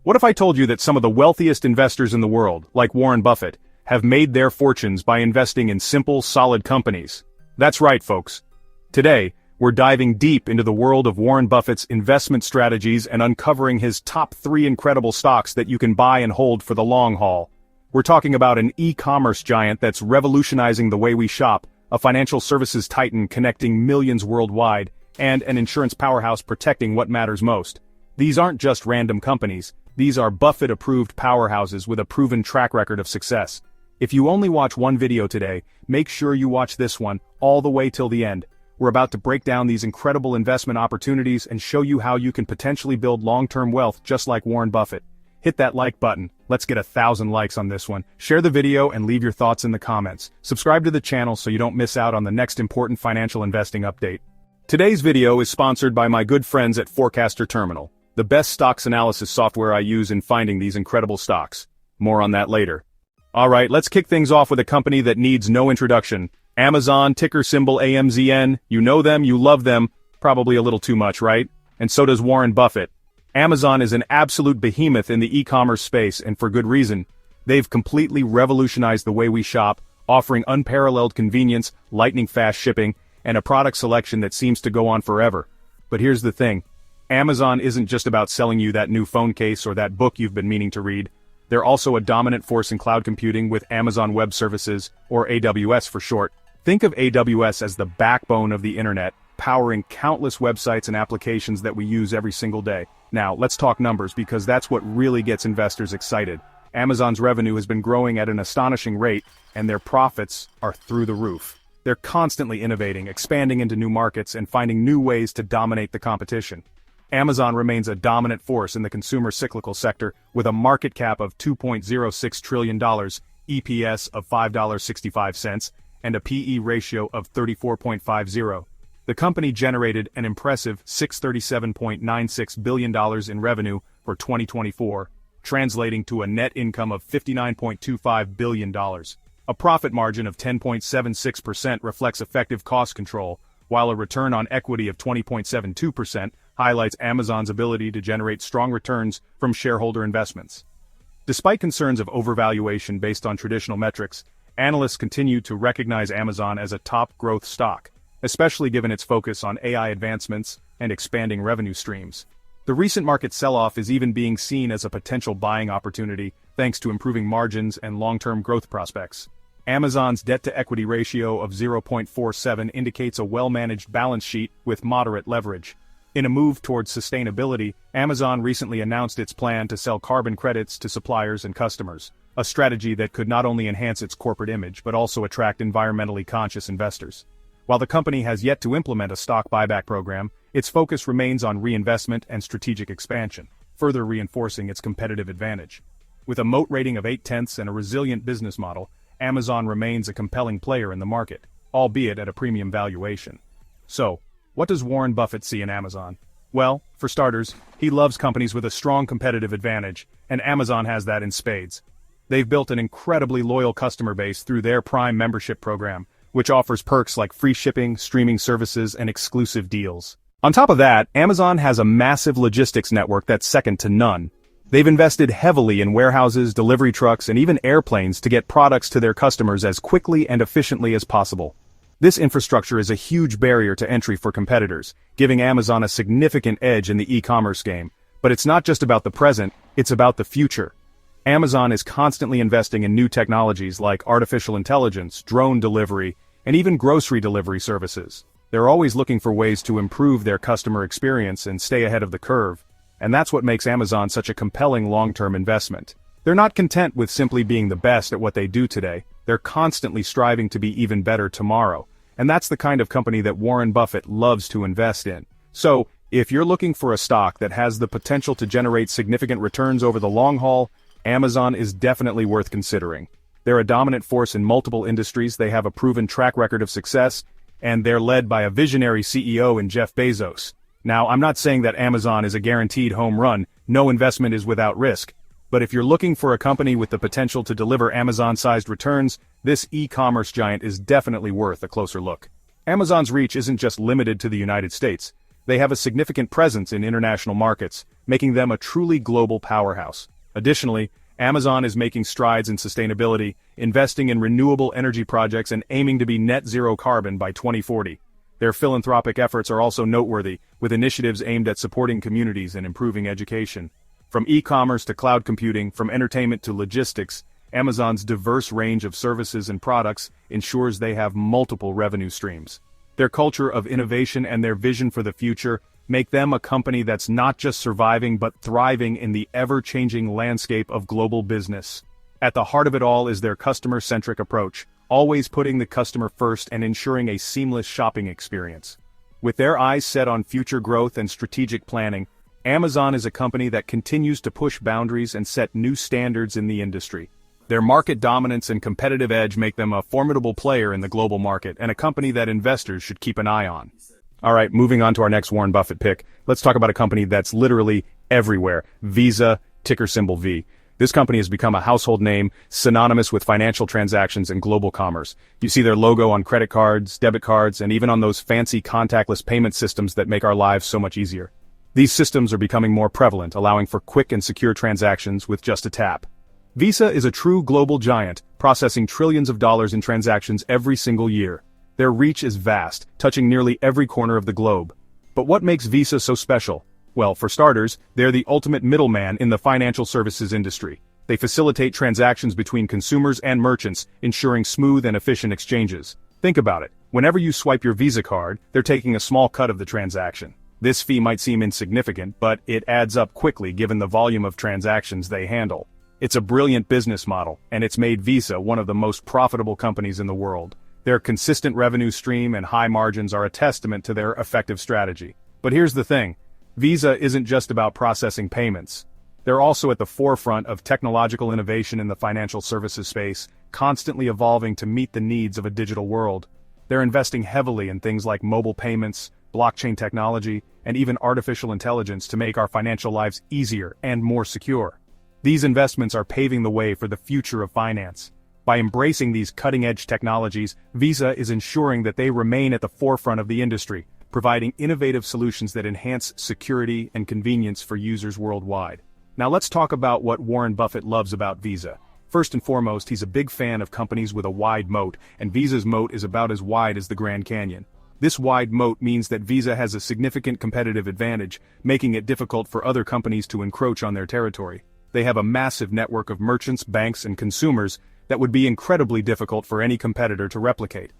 What if I told you that some of the wealthiest investors in the world, like Warren Buffett, have made their fortunes by investing in simple, solid companies? That's right, folks. Today, we're diving deep into the world of Warren Buffett's investment strategies and uncovering his top 3 incredible stocks that you can buy and hold for the long haul. We're talking about an e-commerce giant that's revolutionizing the way we shop, a financial services titan connecting millions worldwide, and an insurance powerhouse protecting what matters most. These aren't just random companies. These are Buffett-approved powerhouses with a proven track record of success. If you only watch one video today, make sure you watch this one all the way till the end. We're about to break down these incredible investment opportunities and show you how you can potentially build long-term wealth just like Warren Buffett. Hit that like button. Let's get 1,000 likes on this one. Share the video and leave your thoughts in the comments. Subscribe to the channel so you don't miss out on the next important financial investing update. Today's video is sponsored by my good friends at Forecaster Terminal, the best stocks analysis software I use in finding these incredible stocks. More on that later. Alright, let's kick things off with a company that needs no introduction. Amazon, ticker symbol AMZN. You know them, you love them. Probably a little too much, right? And so does Warren Buffett. Amazon is an absolute behemoth in the e-commerce space, and for good reason. They've completely revolutionized the way we shop, offering unparalleled convenience, lightning-fast shipping, and a product selection that seems to go on forever. But here's the thing. Amazon isn't just about selling you that new phone case or that book you've been meaning to read. They're also a dominant force in cloud computing with Amazon Web Services, or AWS for short. Think of AWS as the backbone of the internet, powering countless websites and applications that we use every single day. Now, let's talk numbers because that's what really gets investors excited. Amazon's revenue has been growing at an astonishing rate, and their profits are through the roof. They're constantly innovating, expanding into new markets, and finding new ways to dominate the competition. Amazon remains a dominant force in the consumer cyclical sector with a market cap of $2.06 trillion, EPS of $5.65, and a PE ratio of 34.50. The company generated an impressive $637.96 billion in revenue for 2024, translating to a net income of $59.25 billion. A profit margin of 10.76% reflects effective cost control, while a return on equity of 20.72% highlights Amazon's ability to generate strong returns from shareholder investments. Despite concerns of overvaluation based on traditional metrics, analysts continue to recognize Amazon as a top growth stock, especially given its focus on AI advancements and expanding revenue streams. The recent market sell-off is even being seen as a potential buying opportunity thanks to improving margins and long-term growth prospects. Amazon's debt-to-equity ratio of 0.47 indicates a well-managed balance sheet with moderate leverage. In a move towards sustainability, Amazon recently announced its plan to sell carbon credits to suppliers and customers, a strategy that could not only enhance its corporate image but also attract environmentally conscious investors. While the company has yet to implement a stock buyback program, its focus remains on reinvestment and strategic expansion, further reinforcing its competitive advantage. With a moat rating of 0.8 and a resilient business model, Amazon remains a compelling player in the market, albeit at a premium valuation. So, what does Warren Buffett see in Amazon? Well, for starters, he loves companies with a strong competitive advantage, and Amazon has that in spades. They've built an incredibly loyal customer base through their Prime membership program, which offers perks like free shipping, streaming services, and exclusive deals. On top of that, Amazon has a massive logistics network that's second to none. They've invested heavily in warehouses, delivery trucks, and even airplanes to get products to their customers as quickly and efficiently as possible. This infrastructure is a huge barrier to entry for competitors, giving Amazon a significant edge in the e-commerce game. But it's not just about the present, it's about the future. Amazon is constantly investing in new technologies like artificial intelligence, drone delivery, and even grocery delivery services. They're always looking for ways to improve their customer experience and stay ahead of the curve. And that's what makes Amazon such a compelling long-term investment. They're not content with simply being the best at what they do today. They're constantly striving to be even better tomorrow. And that's the kind of company that Warren Buffett loves to invest in. So, if you're looking for a stock that has the potential to generate significant returns over the long haul, Amazon is definitely worth considering. They're a dominant force in multiple industries, they have a proven track record of success, and they're led by a visionary CEO in Jeff Bezos. Now, I'm not saying that Amazon is a guaranteed home run, no investment is without risk. But if you're looking for a company with the potential to deliver Amazon-sized returns, this e-commerce giant is definitely worth a closer look. Amazon's reach isn't just limited to the United States. They have a significant presence in international markets, making them a truly global powerhouse. Additionally, Amazon is making strides in sustainability, investing in renewable energy projects and aiming to be net zero carbon by 2040. Their philanthropic efforts are also noteworthy, with initiatives aimed at supporting communities and improving education. From e-commerce to cloud computing, from entertainment to logistics, Amazon's diverse range of services and products ensures they have multiple revenue streams. Their culture of innovation and their vision for the future make them a company that's not just surviving but thriving in the ever-changing landscape of global business. At the heart of it all is their customer-centric approach, always putting the customer first and ensuring a seamless shopping experience. With their eyes set on future growth and strategic planning, Amazon is a company that continues to push boundaries and set new standards in the industry. Their market dominance and competitive edge make them a formidable player in the global market and a company that investors should keep an eye on. Alright, moving on to our next Warren Buffett pick, let's talk about a company that's literally everywhere, Visa, ticker symbol V. This company has become a household name, synonymous with financial transactions and global commerce. You see their logo on credit cards, debit cards, and even on those fancy contactless payment systems that make our lives so much easier. These systems are becoming more prevalent, allowing for quick and secure transactions with just a tap. Visa is a true global giant, processing trillions of dollars in transactions every single year. Their reach is vast, touching nearly every corner of the globe. But what makes Visa so special? Well, for starters, they're the ultimate middleman in the financial services industry. They facilitate transactions between consumers and merchants, ensuring smooth and efficient exchanges. Think about it. Whenever you swipe your Visa card, they're taking a small cut of the transaction. This fee might seem insignificant, but it adds up quickly given the volume of transactions they handle. It's a brilliant business model, and it's made Visa one of the most profitable companies in the world. Their consistent revenue stream and high margins are a testament to their effective strategy. But here's the thing. Visa isn't just about processing payments. They're also at the forefront of technological innovation in the financial services space, constantly evolving to meet the needs of a digital world. They're investing heavily in things like mobile payments, blockchain technology, and even artificial intelligence to make our financial lives easier and more secure. These investments are paving the way for the future of finance. By embracing these cutting-edge technologies, Visa is ensuring that they remain at the forefront of the industry, providing innovative solutions that enhance security and convenience for users worldwide. Now let's talk about what Warren Buffett loves about Visa. First and foremost, he's a big fan of companies with a wide moat, and Visa's moat is about as wide as the Grand Canyon. This wide moat means that Visa has a significant competitive advantage, making it difficult for other companies to encroach on their territory. They have a massive network of merchants, banks, and consumers that would be incredibly difficult for any competitor to replicate.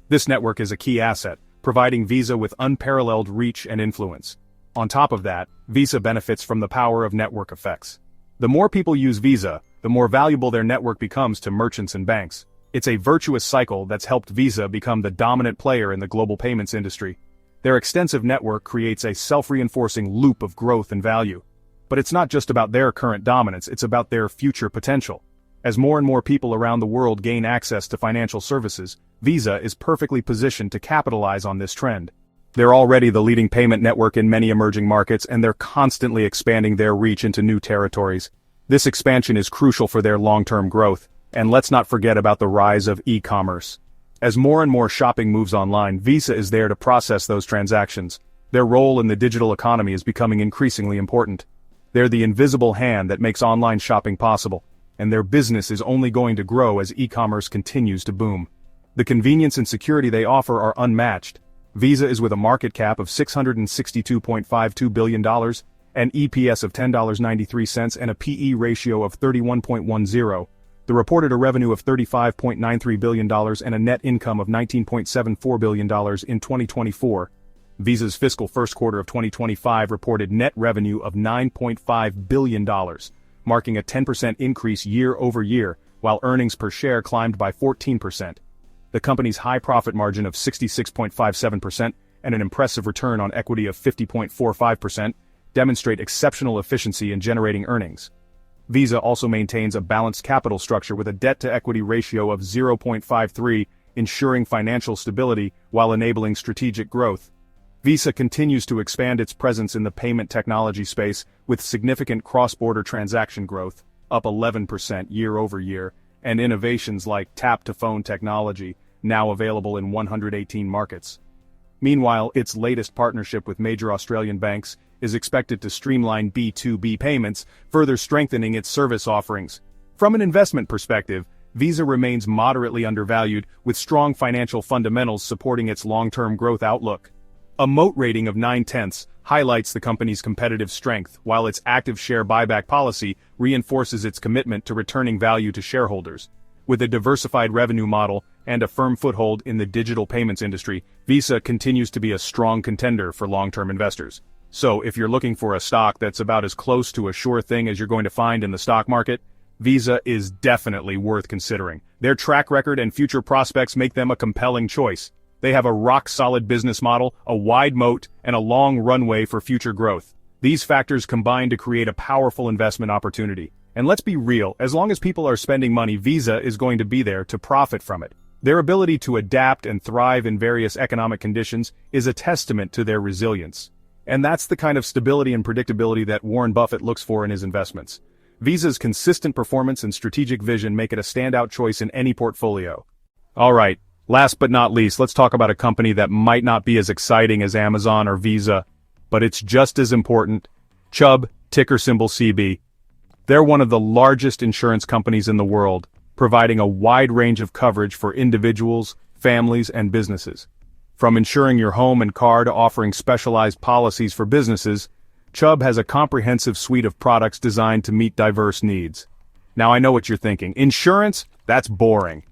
This network is a key asset, providing Visa with unparalleled reach and influence. On top of that, Visa benefits from the power of network effects. The more people use Visa, the more valuable their network becomes to merchants and banks. It's a virtuous cycle that's helped Visa become the dominant player in the global payments industry. Their extensive network creates a self-reinforcing loop of growth and value. But it's not just about their current dominance, it's about their future potential. As more and more people around the world gain access to financial services, Visa is perfectly positioned to capitalize on this trend. They're already the leading payment network in many emerging markets, and they're constantly expanding their reach into new territories. This expansion is crucial for their long-term growth, and let's not forget about the rise of e-commerce. As more and more shopping moves online, Visa is there to process those transactions. Their role in the digital economy is becoming increasingly important. They're the invisible hand that makes online shopping possible, and their business is only going to grow as e-commerce continues to boom. The convenience and security they offer are unmatched. Visa is with a market cap of $662.52 billion, an EPS of $10.93 and a PE ratio of 31.10. The reported a revenue of $35.93 billion and a net income of $19.74 billion in 2024. Visa's fiscal first quarter of 2025 reported net revenue of $9.5 billion. Marking a 10% increase year over year, while earnings per share climbed by 14%. The company's high profit margin of 66.57% and an impressive return on equity of 50.45% demonstrate exceptional efficiency in generating earnings. Visa also maintains a balanced capital structure with a debt-to-equity ratio of 0.53, ensuring financial stability while enabling strategic growth. Visa continues to expand its presence in the payment technology space with significant cross-border transaction growth, up 11% year over year, and innovations like tap-to-phone technology, now available in 118 markets. Meanwhile, its latest partnership with major Australian banks is expected to streamline B2B payments, further strengthening its service offerings. From an investment perspective, Visa remains moderately undervalued, with strong financial fundamentals supporting its long-term growth outlook. A moat rating of 9/10 highlights the company's competitive strength, while its active share buyback policy reinforces its commitment to returning value to shareholders. With a diversified revenue model and a firm foothold in the digital payments industry, Visa continues to be a strong contender for long-term investors. So, if you're looking for a stock that's about as close to a sure thing as you're going to find in the stock market, Visa is definitely worth considering. Their track record and future prospects make them a compelling choice. They have a rock-solid business model, a wide moat, and a long runway for future growth. These factors combine to create a powerful investment opportunity. And let's be real, as long as people are spending money, Visa is going to be there to profit from it. Their ability to adapt and thrive in various economic conditions is a testament to their resilience. And that's the kind of stability and predictability that Warren Buffett looks for in his investments. Visa's consistent performance and strategic vision make it a standout choice in any portfolio. Alright, last but not least, let's talk about a company that might not be as exciting as Amazon or Visa, but it's just as important. Chubb, ticker symbol CB. They're one of the largest insurance companies in the world, providing a wide range of coverage for individuals, families, and businesses. From insuring your home and car to offering specialized policies for businesses, Chubb has a comprehensive suite of products designed to meet diverse needs. Now I know what you're thinking. Insurance? That's boring.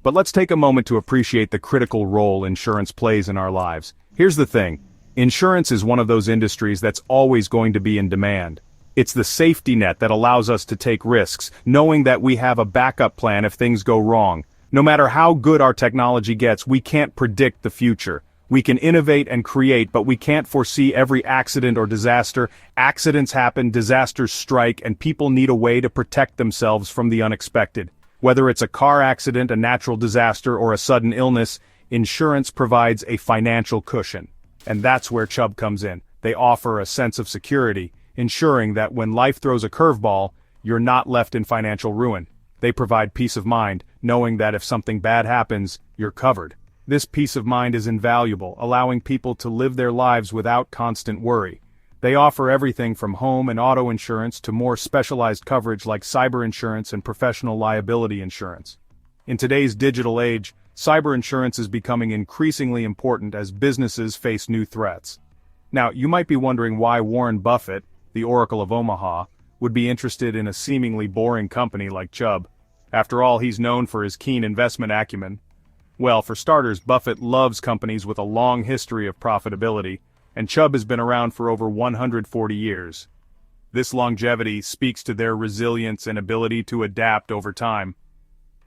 But let's take a moment to appreciate the critical role insurance plays in our lives. Here's the thing. Insurance is one of those industries that's always going to be in demand. It's the safety net that allows us to take risks, knowing that we have a backup plan if things go wrong. No matter how good our technology gets, we can't predict the future. We can innovate and create, but we can't foresee every accident or disaster. Accidents happen, disasters strike, and people need a way to protect themselves from the unexpected. Whether it's a car accident, a natural disaster, or a sudden illness, insurance provides a financial cushion. And that's where Chubb comes in. They offer a sense of security, ensuring that when life throws a curveball, you're not left in financial ruin. They provide peace of mind, knowing that if something bad happens, you're covered. This peace of mind is invaluable, allowing people to live their lives without constant worry. They offer everything from home and auto insurance to more specialized coverage like cyber insurance and professional liability insurance. In today's digital age, cyber insurance is becoming increasingly important as businesses face new threats. Now, you might be wondering why Warren Buffett, the Oracle of Omaha, would be interested in a seemingly boring company like Chubb. After all, he's known for his keen investment acumen. Well, for starters, Buffett loves companies with a long history of profitability, and Chubb has been around for over 140 years. This longevity speaks to their resilience and ability to adapt over time.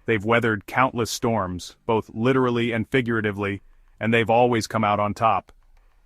They've weathered countless storms, both literally and figuratively, and they've always come out on top.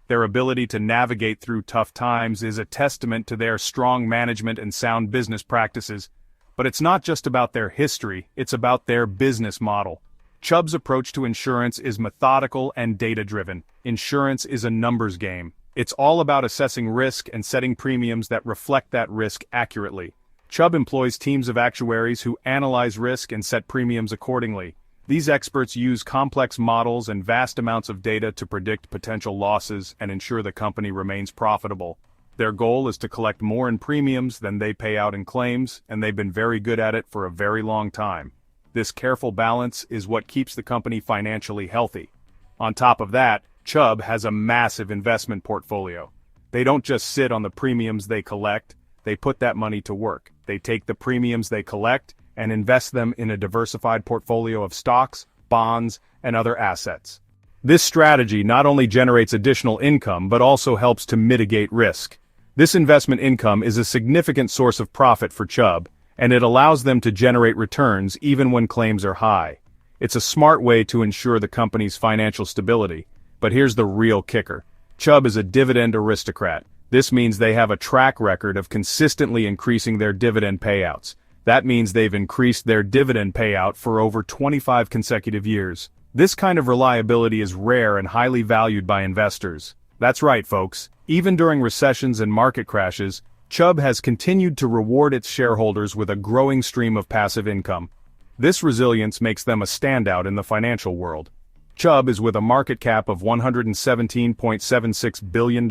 Their ability to navigate through tough times is a testament to their strong management and sound business practices. But it's not just about their history, it's about their business model. Chubb's approach to insurance is methodical and data-driven. Insurance is a numbers game. It's all about assessing risk and setting premiums that reflect that risk accurately. Chubb employs teams of actuaries who analyze risk and set premiums accordingly. These experts use complex models and vast amounts of data to predict potential losses and ensure the company remains profitable. Their goal is to collect more in premiums than they pay out in claims, and they've been very good at it for a very long time. This careful balance is what keeps the company financially healthy. On top of that, Chubb has a massive investment portfolio. They don't just sit on the premiums they collect, they put that money to work. They take the premiums they collect and invest them in a diversified portfolio of stocks, bonds, and other assets. This strategy not only generates additional income but also helps to mitigate risk. This investment income is a significant source of profit for Chubb, and it allows them to generate returns even when claims are high. It's a smart way to ensure the company's financial stability. But here's the real kicker. Chubb is a dividend aristocrat. This means they have a track record of consistently increasing their dividend payouts. That means they've increased their dividend payout for over 25 consecutive years. This kind of reliability is rare and highly valued by investors. That's right, folks. Even during recessions and market crashes, Chubb has continued to reward its shareholders with a growing stream of passive income. This resilience makes them a standout in the financial world. Chubb is with a market cap of $117.76 billion,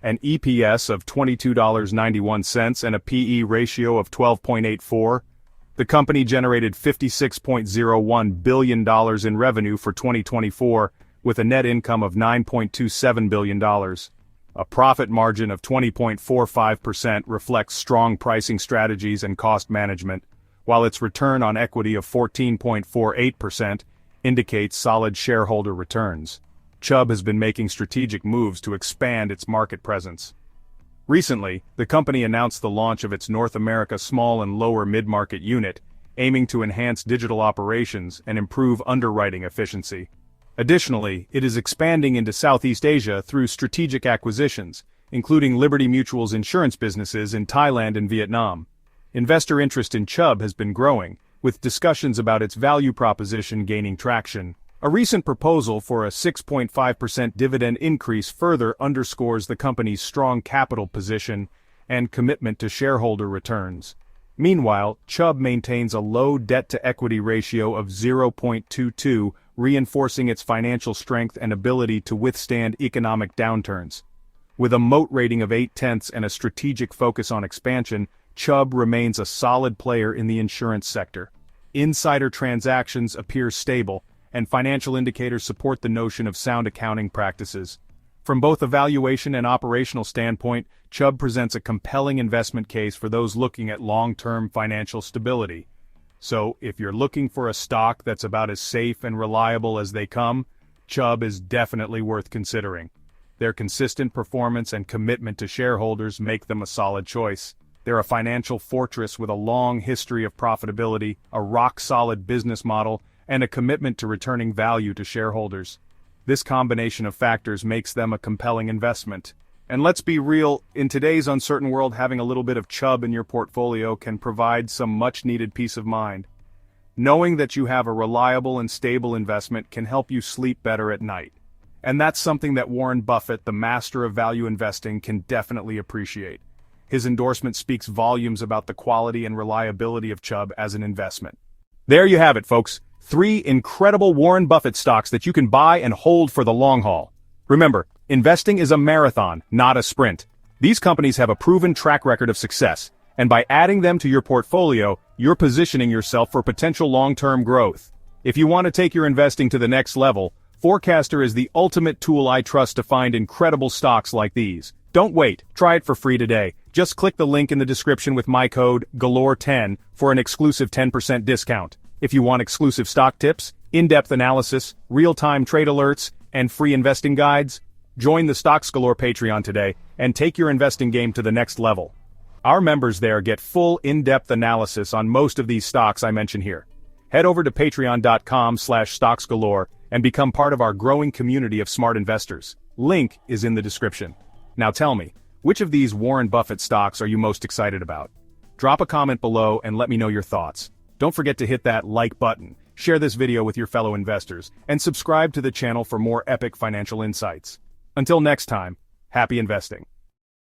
an EPS of $22.91 and a P/E ratio of 12.84. The company generated $56.01 billion in revenue for 2024, with a net income of $9.27 billion. A profit margin of 20.45% reflects strong pricing strategies and cost management, while its return on equity of 14.48% indicates solid shareholder returns. Chubb has been making strategic moves to expand its market presence. Recently, the company announced the launch of its North America small and lower mid-market unit, aiming to enhance digital operations and improve underwriting efficiency. Additionally, it is expanding into Southeast Asia through strategic acquisitions, including Liberty Mutual's insurance businesses in Thailand and Vietnam. Investor interest in Chubb has been growing, with discussions about its value proposition gaining traction. A recent proposal for a 6.5% dividend increase further underscores the company's strong capital position and commitment to shareholder returns. Meanwhile, Chubb maintains a low debt-to-equity ratio of 0.22, reinforcing its financial strength and ability to withstand economic downturns. With a moat rating of 0.8 and a strategic focus on expansion, Chubb remains a solid player in the insurance sector. Insider transactions appear stable, and financial indicators support the notion of sound accounting practices. From both a valuation and operational standpoint, Chubb presents a compelling investment case for those looking at long-term financial stability. So, if you're looking for a stock that's about as safe and reliable as they come, Chubb is definitely worth considering. Their consistent performance and commitment to shareholders make them a solid choice. They're a financial fortress with a long history of profitability, a rock-solid business model, and a commitment to returning value to shareholders. This combination of factors makes them a compelling investment. And let's be real, in today's uncertain world, having a little bit of Chubb in your portfolio can provide some much-needed peace of mind. Knowing that you have a reliable and stable investment can help you sleep better at night. And that's something that Warren Buffett, the master of value investing, can definitely appreciate. His endorsement speaks volumes about the quality and reliability of Chubb as an investment. There you have it, folks. 3 incredible Warren Buffett stocks that you can buy and hold for the long haul. Remember, investing is a marathon, not a sprint. These companies have a proven track record of success, and by adding them to your portfolio, you're positioning yourself for potential long-term growth. If you want to take your investing to the next level, Forecaster is the ultimate tool I trust to find incredible stocks like these. Don't wait, try it for free today. Just click the link in the description with my code GALORE10 for an exclusive 10% discount. If you want exclusive stock tips, in-depth analysis, real-time trade alerts, and free investing guides, join the Stocks Galore Patreon today and take your investing game to the next level. Our members there get full in-depth analysis on most of these stocks I mention here. Head over to patreon.com/stocksgalore and become part of our growing community of smart investors. Link is in the description. Now tell me, which of these Warren Buffett stocks are you most excited about? Drop a comment below and let me know your thoughts. Don't forget to hit that like button, share this video with your fellow investors, and subscribe to the channel for more epic financial insights. Until next time, happy investing.